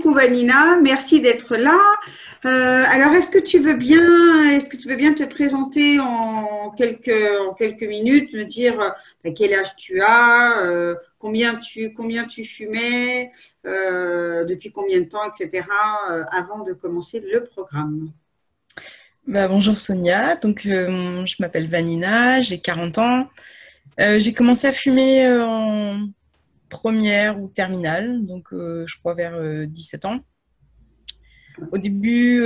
beaucoup Vanina, merci d'être là. Alors, est-ce que tu veux bien te présenter en quelques minutes, me dire quel âge tu as, combien tu fumais, depuis combien de temps, etc., avant de commencer le programme. Bonjour Sonia, je m'appelle Vanina, j'ai 40 ans. J'ai commencé à fumer en première ou terminale, je crois vers 17 ans. Au début,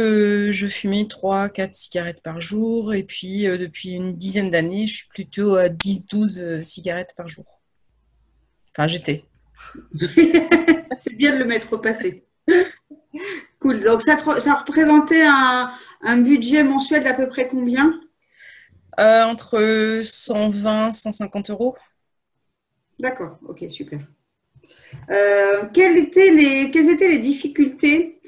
je fumais 3 4 cigarettes par jour et puis depuis une dizaine d'années, je suis plutôt à 10 12 cigarettes par jour. Enfin, j'étais. C'est bien de le mettre au passé. Cool. Donc, ça représentait un budget mensuel d'à peu près combien? Entre 120 150 euros. D'accord, ok, super. Quelles étaient les difficultés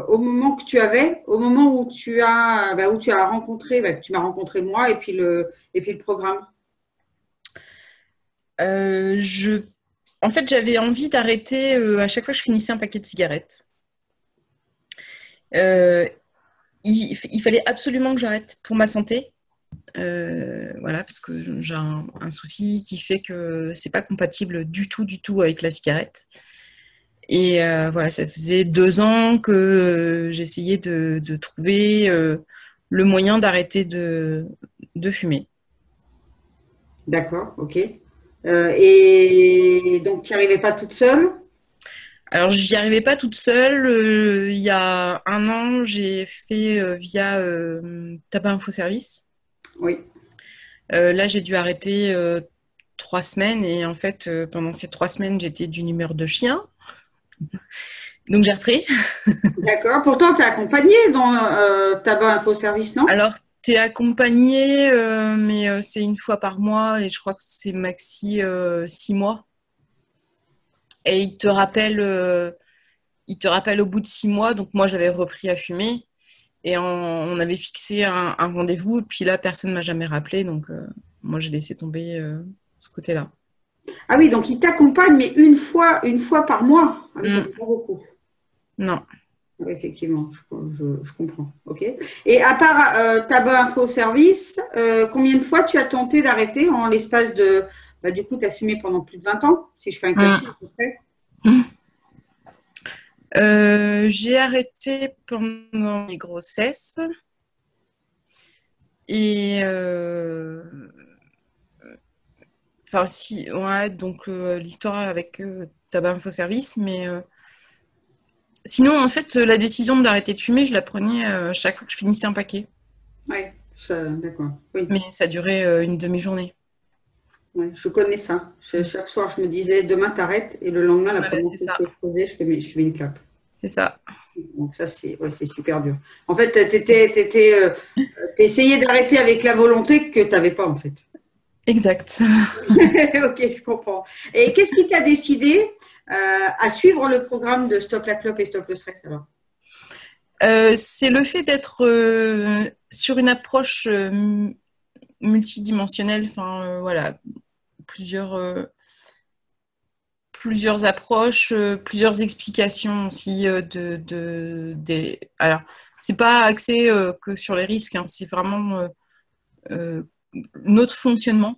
au moment où tu as rencontré, que tu m'as rencontré moi et puis le programme. Euh, je... En fait, j'avais envie d'arrêter à chaque fois que je finissais un paquet de cigarettes. Euh, il fallait absolument que j'arrête pour ma santé. Voilà, parce que j'ai un souci qui fait que c'est pas compatible du tout avec la cigarette. Et voilà, ça faisait 2 ans que j'essayais de trouver le moyen d'arrêter de fumer. D'accord, ok. Et donc, tu n'y arrivais pas toute seule? Alors, j'y arrivais pas toute seule. Il y a un an, j'ai fait via Tabac Info Service. Oui. Là, j'ai dû arrêter 3 semaines et en fait, pendant ces 3 semaines, j'étais d'une humeur de chien. Donc, j'ai repris. D'accord. Pourtant, tu es accompagnée dans Tabac Info Service, non? Alors, t'es accompagné, mais c'est une fois par mois et je crois que c'est maxi 6 mois. Et il te rappelle au bout de 6 mois. Donc, moi, j'avais repris à fumer et on avait fixé un rendez-vous. Et puis là, personne ne m'a jamais rappelé. Donc, moi, j'ai laissé tomber ce côté-là. Ah oui, donc il t'accompagne, mais une fois par mois. Ah oui, ça Mm, fait pas beaucoup. non. Oui, effectivement, je comprends. Ok. Et à part Tabac Info Service, combien de fois tu as tenté d'arrêter en l'espace de… du coup, tu as fumé pendant plus de 20 ans, si je fais un calcul à Mm. peu près. J'ai arrêté pendant mes grossesses et enfin, si, ouais, l'histoire avec Tabac Info Service, mais sinon, en fait, la décision d'arrêter de fumer, je la prenais chaque fois que je finissais un paquet. Oui, d'accord. Oui, Mais ça durait une demi-journée. ouais, je connais ça. Chaque soir, je me disais, demain, t'arrêtes. Et le lendemain, la Voilà, première c'est chose ça. que je faisais, je fais une clap. C'est ça. Donc ça, c'est ouais, c'est super dur. En fait, t'essayais d'arrêter avec la volonté que tu n'avais pas, en fait. Exact. Ok, je comprends. Et qu'est-ce qui t'a décidé à suivre le programme de Stop la clope et Stop le stress alors? C'est le fait d'être sur une approche multidimensionnelle, enfin, voilà, plusieurs, plusieurs approches, plusieurs explications aussi Alors, c'est pas axé que sur les risques, hein, c'est vraiment euh, notre fonctionnement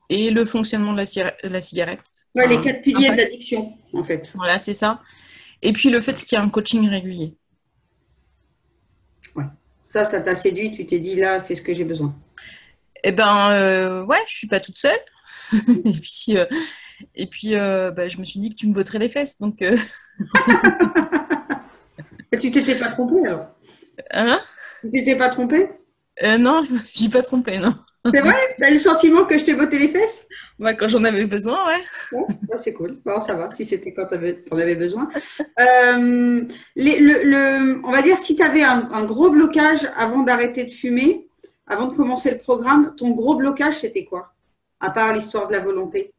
et le fonctionnement de la cigarette. Ouais, les Enfin, 4 piliers de impact. l'addiction, en fait. Voilà, c'est ça. Et puis le fait qu'il y a un coaching régulier. Ouais. Ça t'a séduit, tu t'es dit là, c'est ce que j'ai besoin. Eh ben, ouais, je suis pas toute seule. Et puis, je me suis dit que tu me botterais les fesses. Et tu t'étais pas trompé alors? Hein. Tu t'étais pas trompé? Non, je me suis pas trompée, non. C'est vrai? T'as eu le sentiment que je t'ai botté les fesses? Quand j'en avais besoin, ouais. Ouais, ouais, c'est cool. Bon, ça va, si c'était quand t'en avais besoin. On va dire, si tu avais un gros blocage avant d'arrêter de fumer, avant de commencer le programme, ton gros blocage, c'était quoi? À part l'histoire de la volonté.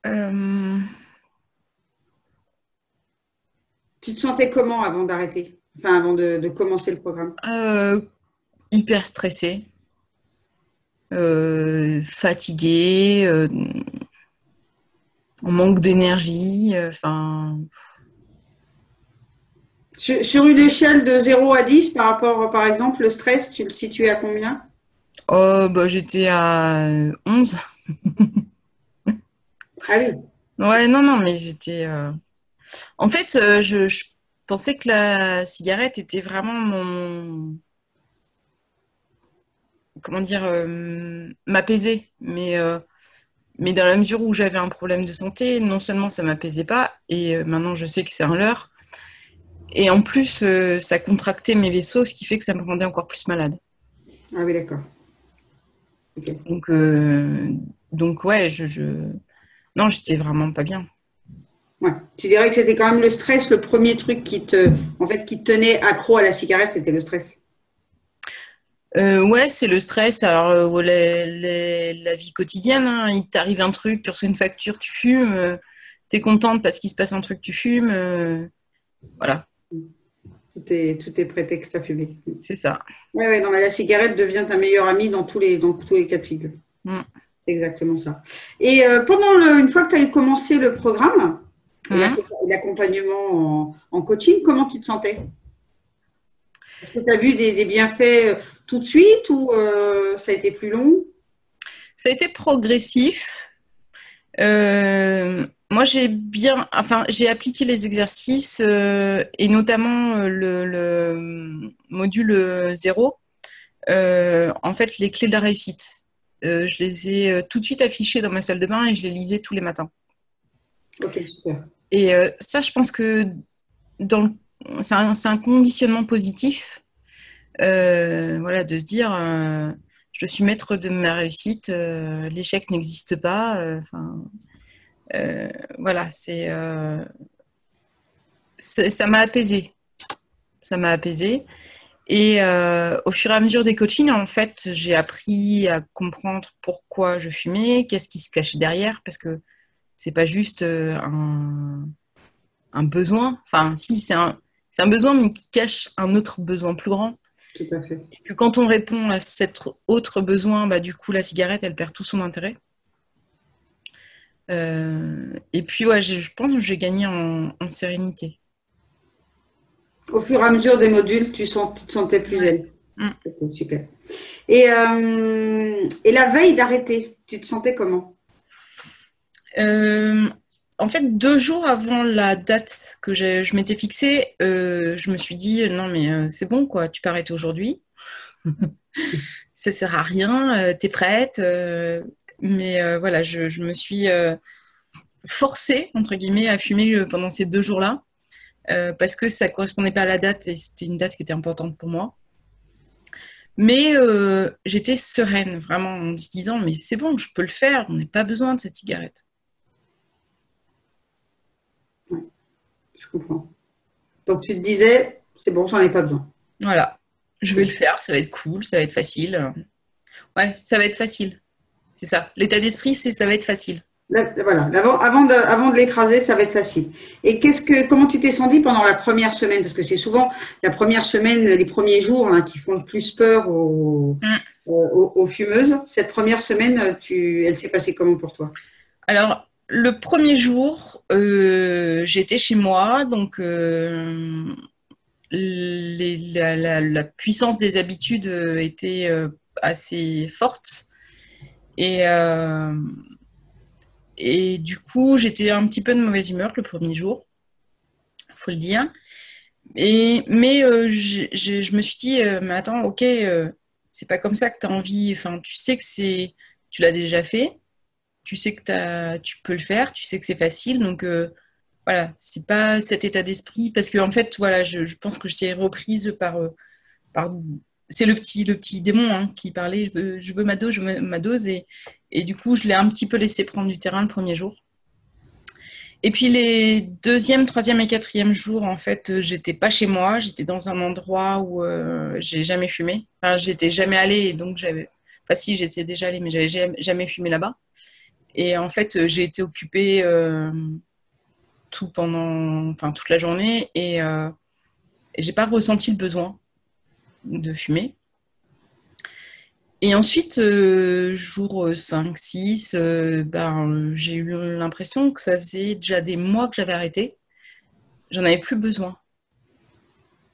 Euh, Tu te sentais comment avant d'arrêter? Enfin, avant de commencer le programme? euh, Hyper stressée, fatiguée, on manque d'énergie. Enfin, Sur une échelle de 0 à 10, par rapport, par exemple, le stress, tu le situes à combien? oh, bah, j'étais à 11. Ah oui, Ouais, non, non, mais j'étais. En fait, je pensais que la cigarette était vraiment mon. Comment dire, m'apaiser. Mais dans la mesure où j'avais un problème de santé, non seulement ça m'apaisait pas, et maintenant je sais que c'est un leurre, et en plus ça contractait mes vaisseaux, ce qui fait que ça me rendait encore plus malade. ah oui, d'accord. Ok. Donc, euh, donc ouais, non, j'étais vraiment pas bien. Ouais. Tu dirais que c'était quand même le stress, le premier truc en fait, qui te tenait accro à la cigarette, c'était le stress. Ouais, c'est le stress. Alors, la vie quotidienne, hein, il t'arrive un truc, tu reçois une facture, tu fumes, t'es contente parce qu'il se passe un truc, tu fumes. Voilà, Tout est prétexte à fumer. c'est ça. Ouais, ouais, non, mais la cigarette devient ta meilleure amie dans tous les cas de figure. Mm. C'est exactement ça. Et une fois que tu as commencé le programme et Mm. l'accompagnement en coaching, comment tu te sentais? Est-ce que tu as vu des bienfaits tout de suite ou ça a été plus long? Ça a été progressif. Moi, j'ai appliqué les exercices et notamment le module 0. En fait, les clés de la réussite. Je les ai tout de suite affichées dans ma salle de bain et je les lisais tous les matins. Ok, super. Et ça, je pense que dans le- c'est un conditionnement positif, voilà, de se dire, je suis maître de ma réussite, l'échec n'existe pas. Enfin, euh, voilà, ça m'a apaisé. Ça m'a apaisé. Et au fur et à mesure des coachings, en fait, j'ai appris à comprendre pourquoi je fumais, qu'est-ce qui se cachait derrière, parce que c'est pas juste un besoin. Enfin, si, c'est un besoin, mais qui cache un autre besoin plus grand. Tout à fait. Et que quand on répond à cet autre besoin, bah, du coup, la cigarette, elle perd tout son intérêt. Et puis, ouais, je pense que j'ai gagné en sérénité. Au fur et à mesure des modules, tu te sentais plus Ouais. zen. Mm. C'était super. Et la veille d'arrêter, tu te sentais comment? Euh, En fait, 2 jours avant la date que je m'étais fixée, je me suis dit non mais c'est bon quoi, tu peux arrêter aujourd'hui, ça sert à rien, t'es prête. Mais voilà, je me suis forcée entre guillemets à fumer pendant ces 2 jours-là parce que ça correspondait pas à la date et c'était une date qui était importante pour moi. Mais j'étais sereine vraiment en me disant mais c'est bon, je peux le faire, on n'a pas besoin de cette cigarette. Ouais, je comprends. Donc tu te disais, c'est bon, j'en ai pas besoin. Voilà, je vais le Ok. faire, ça va être cool, ça va être facile. Ouais, ça va être facile. C'est ça. L'état d'esprit, c'est ça va être facile. Voilà, avant de l'écraser, ça va être facile. Et comment tu t'es senti pendant la première semaine? Parce que c'est souvent la première semaine, les premiers jours là, qui font le plus peur Mm. aux fumeuses. Cette première semaine, elle s'est passée comment pour toi? Alors, le premier jour, j'étais chez moi, donc la puissance des habitudes était assez forte. Et, euh, et du coup, j'étais un petit peu de mauvaise humeur le premier jour, faut le dire. Mais je me suis dit, mais attends, ok, c'est pas comme ça que tu as envie. Enfin, tu sais que tu l'as déjà fait, tu sais que tu peux le faire, tu sais que c'est facile. Donc voilà, c'est pas cet état d'esprit. Parce que en fait, voilà, je pense que j'étais reprise par c'est le petit démon hein, qui parlait, je veux ma dose, je veux ma dose. Et du coup, je l'ai un petit peu laissé prendre du terrain le premier jour. Et puis les deuxième, troisième et quatrième jours, en fait, j'étais pas chez moi, j'étais dans un endroit où j'ai jamais fumé. Enfin, j'étais jamais allée, et donc j'avais. Enfin, si, j'étais déjà allée, mais j'avais jamais fumé là-bas. Et en fait, j'ai été occupée enfin, toute la journée et j'ai pas ressenti le besoin de fumer. Et ensuite, jour 5, 6, j'ai eu l'impression que ça faisait déjà des mois que j'avais arrêté. J'en avais plus besoin.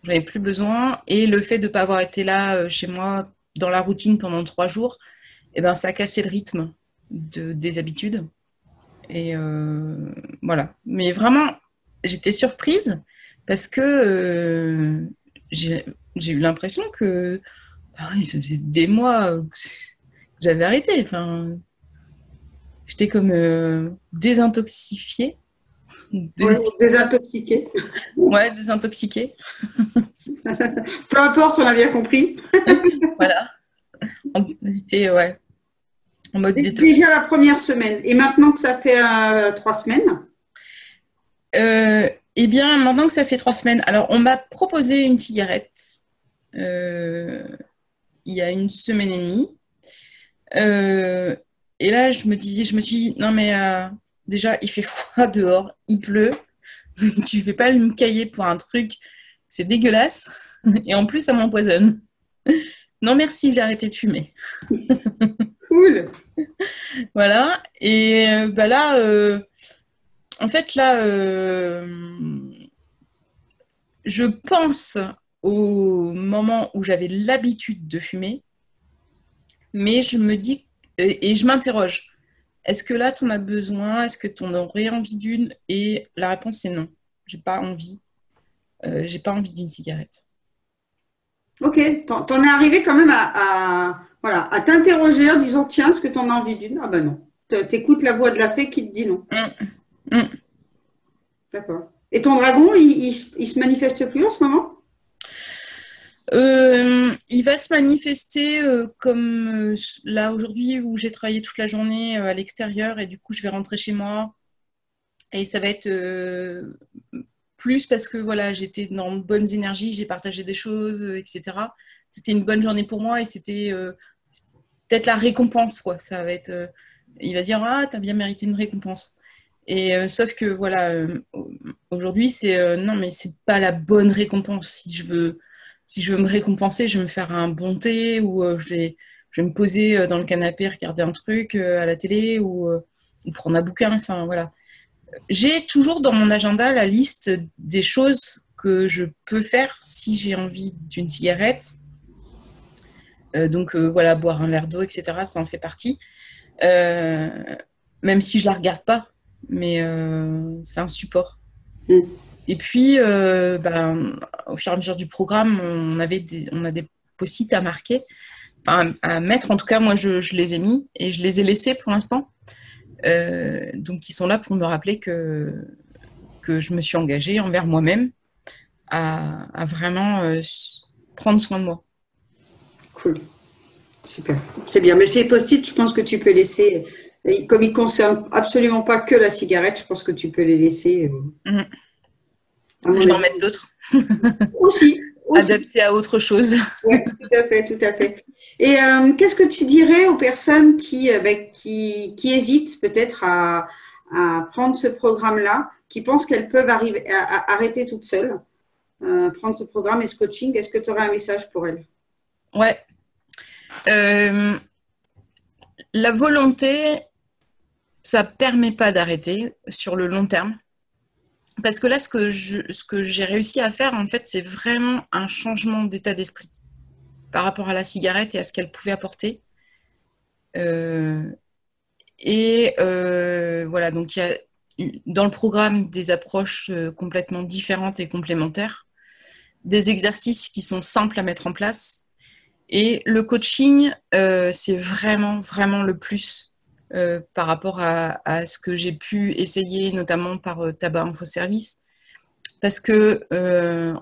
J'en avais plus besoin. Et le fait de ne pas avoir été là chez moi dans la routine pendant 3 jours, eh ben, ça a cassé le rythme des habitudes. Et voilà. Mais vraiment, j'étais surprise parce que j'ai eu l'impression que ça faisait des mois que j'avais arrêté. Enfin, j'étais comme désintoxifiée. Oui, désintoxiquer. Ouais, désintoxiquée. Peu importe, on a bien compris. Voilà. J'étais ouais, en mode détox. Déjà la première semaine. Et maintenant que ça fait 3 semaines, Eh bien, maintenant que ça fait 3 semaines, alors on m'a proposé une cigarette euh, il y a une semaine et demie. Euh, et là, je me suis dit, non mais déjà, il fait froid dehors, il pleut, tu fais pas me cailler pour un truc, c'est dégueulasse, et en plus, ça m'empoisonne. Non merci, j'ai arrêté de fumer. cool. Voilà, et là, en fait, là, je pense au moment où j'avais l'habitude de fumer, mais je me dis, et je m'interroge, est-ce que là, tu en as besoin? Est-ce que tu en aurais envie d'une? Et la réponse est non. J'ai pas envie. J'ai pas envie d'une cigarette. Ok, t'en es arrivé quand même voilà, à t'interroger en disant, tiens, est-ce que t'en as envie d'une? Ah ben non. T'écoutes la voix de la fée qui te dit non. Mm, mm. D'accord. Et ton dragon, il se manifeste plus en ce moment? Il va se manifester comme là aujourd'hui où j'ai travaillé toute la journée à l'extérieur et du coup je vais rentrer chez moi et ça va être plus parce que voilà j'étais dans de bonnes énergies, j'ai partagé des choses, etc. C'était une bonne journée pour moi et c'était peut-être la récompense quoi. Ça va être, il va dire ah t'as bien mérité une récompense. Et sauf que voilà aujourd'hui c'est non mais c'est pas la bonne récompense si je veux me récompenser, je vais me faire un bon thé ou je vais me poser dans le canapé, regarder un truc à la télé ou prendre un bouquin. Enfin, voilà. J'ai toujours dans mon agenda la liste des choses que je peux faire si j'ai envie d'une cigarette. Donc, voilà, boire un verre d'eau, etc., ça en fait partie. Euh, Même si je la regarde pas, mais c'est un support. Mm. Et puis, au fur et à mesure du programme, on a des post-it à marquer, enfin à mettre. En tout cas, moi, je les ai mis et je les ai laissés pour l'instant. Donc, ils sont là pour me rappeler que je me suis engagée envers moi-même à vraiment prendre soin de moi. Cool. Super. C'est bien. Mais ces post-it, je pense que tu peux laisser, comme ils ne concernent absolument pas que la cigarette, je pense que tu peux les laisser, Mhm. à mon Je vais en avis. mettre d'autres, Aussi, aussi. adaptés à autre chose. Oui, tout à fait, tout à fait. Et qu'est-ce que tu dirais aux personnes qui hésitent peut-être à prendre ce programme-là, qui pensent qu'elles peuvent arriver à arrêter toutes seules, prendre ce programme et ce coaching? Est-ce que tu aurais un message pour elles? Ouais. Euh, la volonté, ça permet pas d'arrêter sur le long terme. Parce que là, ce que j'ai réussi à faire, en fait, c'est vraiment un changement d'état d'esprit par rapport à la cigarette et à ce qu'elle pouvait apporter. Euh, voilà, donc il y a dans le programme des approches complètement différentes et complémentaires, des exercices qui sont simples à mettre en place. Et le coaching, c'est vraiment, vraiment le plus par rapport à ce que j'ai pu essayer, notamment par Tabac Info Service, parce que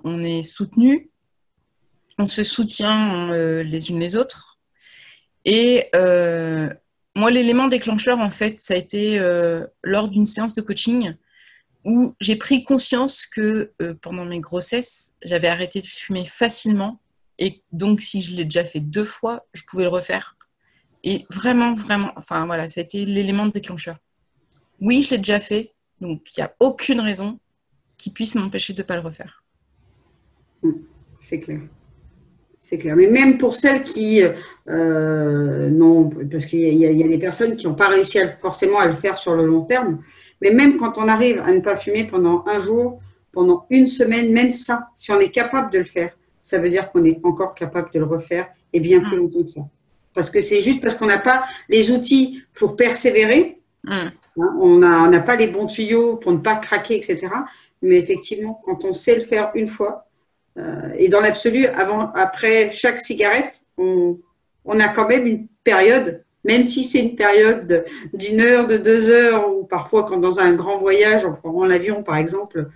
on est soutenu, on se soutient les unes les autres. Et moi, l'élément déclencheur, en fait, ça a été lors d'une séance de coaching où j'ai pris conscience que pendant mes grossesses, j'avais arrêté de fumer facilement. Et donc, si je l'ai déjà fait 2 fois, je pouvais le refaire. Et vraiment, vraiment, enfin voilà, ça a été l'élément déclencheur. Oui, je l'ai déjà fait, donc il n'y a aucune raison qui puisse m'empêcher de ne pas le refaire. C'est clair. C'est clair. Mais même pour celles qui non, parce qu'il y a des personnes qui n'ont pas réussi forcément à le faire sur le long terme. Mais même quand on arrive à ne pas fumer pendant un jour, pendant une semaine, même ça, si on est capable de le faire, ça veut dire qu'on est encore capable de le refaire et bien plus longtemps que ça. Parce que c'est juste parce qu'on n'a pas les outils pour persévérer. Hein, on n'a pas les bons tuyaux pour ne pas craquer, etc. Mais effectivement, quand on sait le faire une fois, et dans l'absolu, après chaque cigarette, on a quand même une période, même si c'est une période d'une heure, de 2 heures, ou parfois quand dans un grand voyage, on prend l'avion par exemple,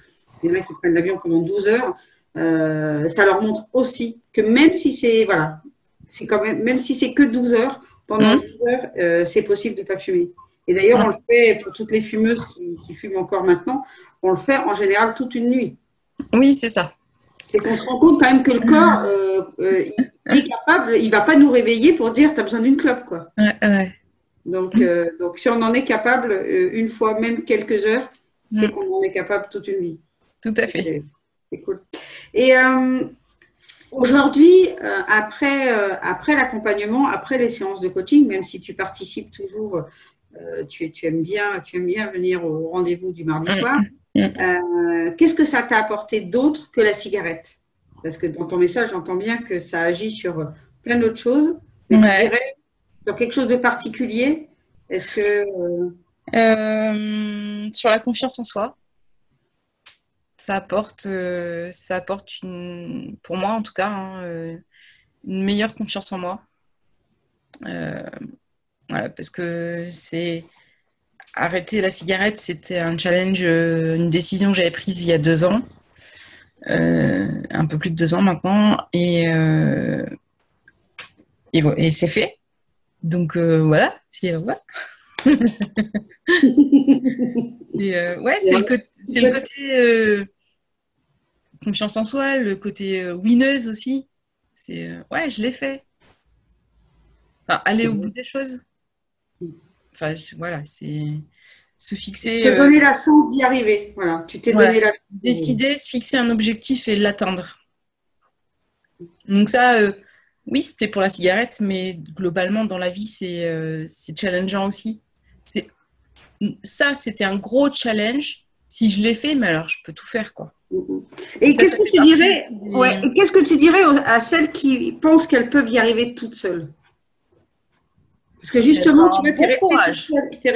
il y en a qui prennent l'avion pendant 12 heures, ça leur montre aussi que même si c'est voilà, c'est quand même si c'est que 12 heures, pendant 12 heures, c'est possible de ne pas fumer. Et d'ailleurs, on le fait pour toutes les fumeuses qui fument encore maintenant, on le fait en général toute une nuit. Oui, c'est ça. C'est qu'on se rend compte quand même que le corps, il est capable, il ne va pas nous réveiller pour dire tu as besoin d'une clope, quoi. Ouais. Donc, si on en est capable une fois, même quelques heures, c'est qu'on en est capable toute une vie. Tout à fait. C'est cool. Et aujourd'hui, après l'accompagnement, après les séances de coaching, même si tu participes toujours, tu aimes bien venir au rendez-vous du mardi soir, qu'est-ce que ça t'a apporté d'autre que la cigarette? Parce que dans ton message, j'entends bien que ça agit sur plein d'autres choses. Mais tu dirais sur quelque chose de particulier? Est-ce que… sur la confiance en soi, ça apporte pour moi en tout cas, une meilleure confiance en moi. Voilà, parce que arrêter la cigarette, c'était un challenge, une décision que j'avais prise il y a 2 ans, un peu plus de 2 ans maintenant, et c'est fait. Donc voilà, c'est voilà. C'est le côté confiance en soi, le côté winneuse aussi. Je l'ai fait. Enfin, aller au bout des choses. Enfin, voilà, c'est se fixer. Se donner la chance d'y arriver. Voilà, tu t'es donné la chance. Décider, se fixer un objectif et l'atteindre. Donc ça, oui, c'était pour la cigarette, mais globalement, dans la vie, c'est challengeant aussi. Ça, c'était un gros challenge. Si je l'ai fait, mais alors je peux tout faire, quoi. Et qu'est-ce que tu dirais à celles qui pensent qu'elles peuvent y arriver toutes seules? Parce que justement, tu vois, bon courage. T'es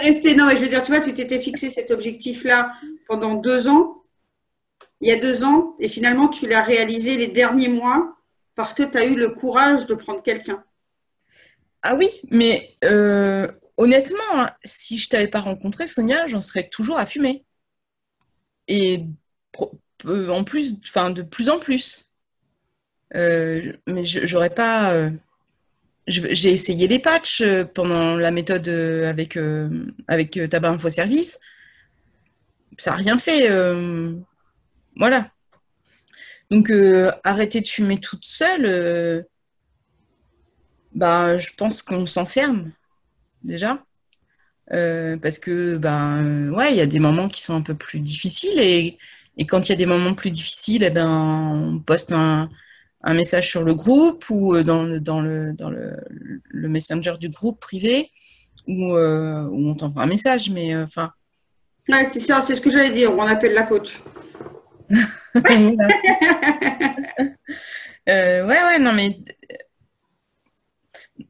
resté, non, mais je veux dire, tu vois, tu t'étais fixé cet objectif-là pendant 2 ans, il y a 2 ans, et finalement, tu l'as réalisé les derniers mois parce que tu as eu le courage de prendre quelqu'un. Ah oui, mais honnêtement, hein, si je t'avais pas rencontré, Sonia, j'en serais toujours à fumer. Et en plus, enfin, de plus en plus. Mais j'aurais pas. J'ai essayé les patchs pendant la méthode avec Tabac Info Service. Ça n'a rien fait. Voilà. Donc, arrêter de fumer toute seule, je pense qu'on s'enferme déjà. Parce que, il y a des moments qui sont un peu plus difficiles. Et quand il y a des moments plus difficiles, on poste un message sur le groupe ou dans le messenger du groupe privé où on t'envoie un message, mais enfin. Ouais, c'est ça, c'est ce que j'allais dire, on appelle la coach. Non, mais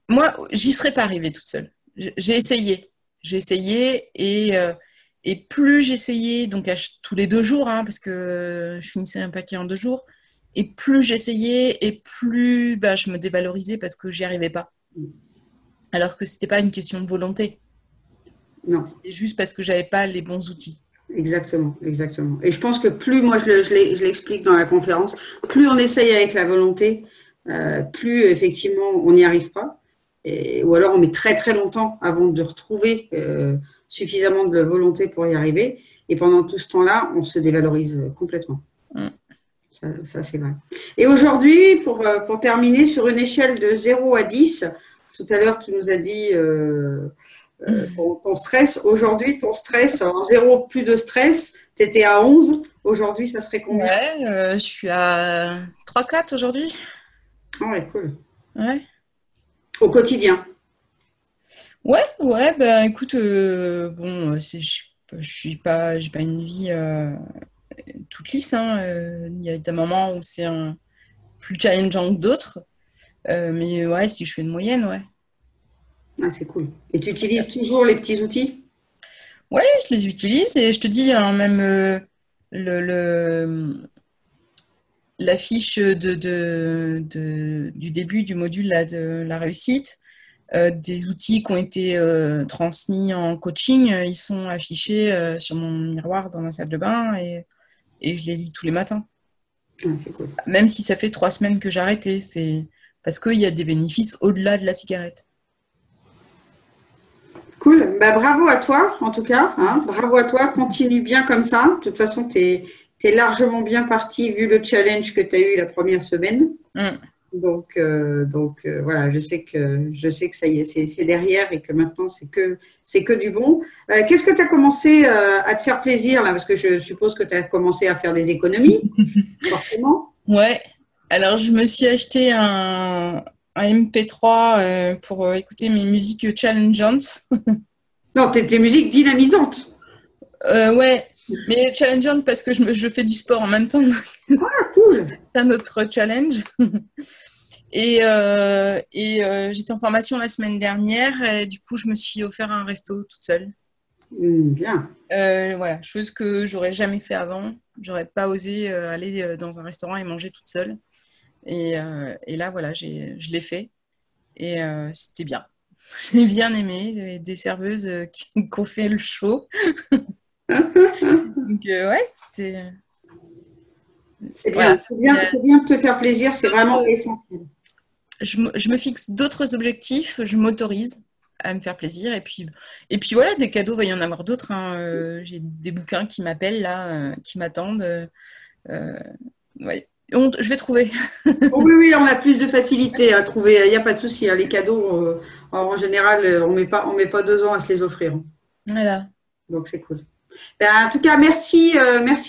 moi, j'y serais pas arrivée toute seule. J'ai essayé et plus j'essayais, donc tous les 2 jours, hein, parce que je finissais un paquet en 2 jours, et plus j'essayais et plus je me dévalorisais parce que j'y arrivais pas. Alors que c'était pas une question de volonté. Non. C'était juste parce que j'avais pas les bons outils. Exactement. Et je pense que plus, moi je l'explique dans la conférence, plus on essaye avec la volonté, plus effectivement on n'y arrive pas. Ou alors on met très très longtemps avant de retrouver suffisamment de volonté pour y arriver. Et pendant tout ce temps-là, on se dévalorise complètement. Ça c'est vrai. Et aujourd'hui, pour terminer, sur une échelle de 0 à 10, tout à l'heure tu nous as dit ton stress. Aujourd'hui, ton stress, en 0 plus de stress, tu étais à 11. Aujourd'hui, ça serait combien? Ouais, je suis à 3-4 aujourd'hui. Ah ouais, cool. Ouais. Au quotidien. Ouais, bah écoute, bon, j'ai pas une vie toute lisse, hein. Il y a des moments où c'est plus challengeant que d'autres. Mais ouais, si je fais une moyenne, ouais. Ah, c'est cool. Et tu utilises toujours les petits outils? Ouais, je les utilise et je te dis, hein, même le, le- la fiche du début du module là, de la réussite, des outils qui ont été transmis en coaching, ils sont affichés sur mon miroir dans ma salle de bain et je les lis tous les matins. Ah, c'est cool. Même si ça fait 3 semaines que j'ai arrêté, c'est parce qu'il y a des bénéfices au-delà de la cigarette. Cool. Bah, bravo à toi, en tout cas. Hein. Bravo à toi. Continue bien comme ça. De toute façon, tu es largement bien parti vu le challenge que tu as eu la première semaine. Mm. Donc, voilà, je sais que ça y est, c'est derrière et que maintenant c'est que du bon. Qu'est-ce que tu as commencé à te faire plaisir là? Parce que je suppose que tu as commencé à faire des économies, forcément. Ouais, alors je me suis acheté un MP3 pour écouter mes musiques challengeantes. Non, tes musiques dynamisantes. Ouais, mais challengeantes parce que je fais du sport en même temps, donc Ah, cool. c'est un autre challenge. J'étais en formation la semaine dernière et du coup je me suis offert un resto toute seule. Bien. Voilà, chose que j'aurais jamais fait avant. J'aurais pas osé aller dans un restaurant et manger toute seule. Et là, voilà, je l'ai fait. Et c'était bien. J'ai bien aimé des serveuses qui ont fait le show. Donc, ouais, c'était. C'est bien. Voilà. C'est bien, c'est bien de te faire plaisir. C'est vraiment D'autres- essentiel. je me fixe d'autres objectifs, je m'autorise à me faire plaisir. Et puis voilà, des cadeaux, il va y en avoir d'autres, hein. J'ai des bouquins qui m'appellent là, qui m'attendent. Euh, ouais. Je vais trouver. Oh oui, oui, on a plus de facilité à trouver. Il n'y a pas de souci. Hein. Les cadeaux, en général, on met pas 2 ans à se les offrir. Voilà, Donc, c'est cool. Ben, en tout cas, merci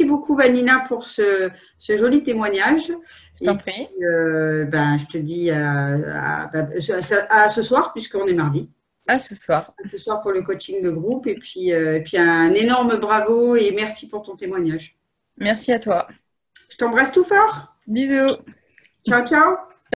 beaucoup, Vanina, pour ce joli témoignage. je Et t'en prie. puis, ben, je te dis à ce soir, puisqu'on est mardi. À ce soir. À ce soir pour le coaching de groupe. Et puis un énorme bravo et merci pour ton témoignage. Merci à toi. Je t'embrasse tout fort. Bisous. Ciao, ciao.